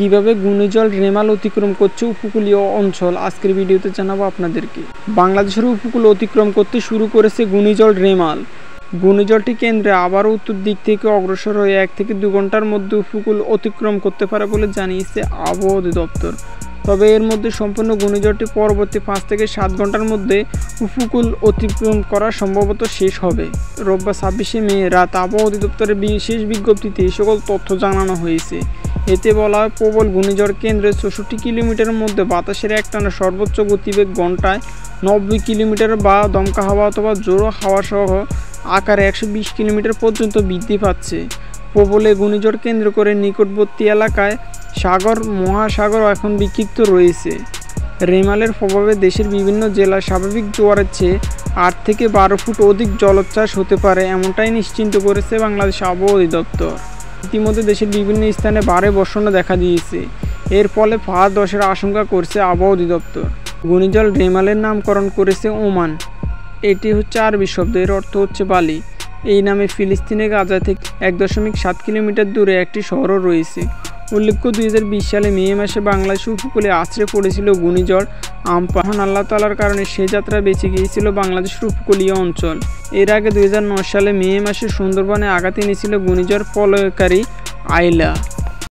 কিভাবে ঘূর্ণিঝড় রেমাল অতিক্রম করছে উপকূলীয় অঞ্চল আজকের ভিডিওতে জানাবো আপনাদেরকে। বাংলাদেশের উপকূল অতিক্রম করতে শুরু করেছে ঘূর্ণিঝড় রেমাল। ঘূর্ণিঝড়টি কেন্দ্রে আবারও উত্তর দিক থেকে অগ্রসর হয়ে 1 থেকে 2 ঘন্টার মধ্যে উপকূল অতিক্রম করতে পারে বলে জানিয়েছে আবহাওয়া অধিদপ্তর। তবে এর মধ্যে সম্পূর্ণ ঘূর্ণিঝড়টি পরবর্তী 5 থেকে 7 ঘন্টার মধ্যে উপকূল অতিক্রম করা সম্ভবত শেষ হবে। রোববার 26শে মে রাত আবহাওয়া অধিদপ্তরের বিশেষ বিজ্ঞপ্তিতে এই সকল তথ্য জানানো হয়েছে। এতে বলা হয়, প্রবল ঘূর্ণিঝড় কেন্দ্রের 64 কিলোমিটারের মধ্যে বাতাসের একটানা সর্বোচ্চ গতিবেগ ঘন্টায় 90 কিলোমিটার বা দমকা হাওয়া অথবা জোড়ো হাওয়া সহ আকারে 120 কিলোমিটার পর্যন্ত বৃদ্ধি পাচ্ছে। প্রবল ঘূর্ণিঝড় কেন্দ্র করে নিকটবর্তী এলাকায় সাগর মহাসাগর এখন বিক্ষিপ্ত রয়েছে। রেমালের প্রভাবে দেশের বিভিন্ন জেলায় স্বাভাবিক জোয়ারের চেয়ে 8 থেকে 12 ফুট অধিক জলোচ্ছ্বাস হতে পারে, এমনটাই নিশ্চিন্ত করেছে বাংলাদেশ আবহাওয়া অধিদপ্তর। ইতিমধ্যে দেশের বিভিন্ন স্থানে ভারী বর্ষণ দেখা দিয়েছে। এর ফলে ফাঁদ ধসের আশঙ্কা করছে আবহাওয়া অধিদপ্তর। ঘূর্ণিঝড় রেমালের নামকরণ করেছে ওমান। এটি হচ্ছে আরবি শব্দ, এর অর্থ হচ্ছে বালি। এই নামে ফিলিস্তিনের গাজা থেকে 1.7 কিলোমিটার দূরে একটি শহরও রয়েছে। উল্লেখ্য, 2020 সালে মে মাসে বাংলাদেশ উপকূলে আছড়ে পড়েছিল ঘূর্ণিঝড় আম্পান। আল্লাহ তাআলার কারণে সে যাত্রা বেঁচে গিয়েছিল বাংলাদেশের উপকূলীয় অঞ্চল। এর আগে 2009 সালে মে মাসে সুন্দরবনে আঘাত এনেছিল ঘূর্ণিঝড় প্রলয়কারী আইলা।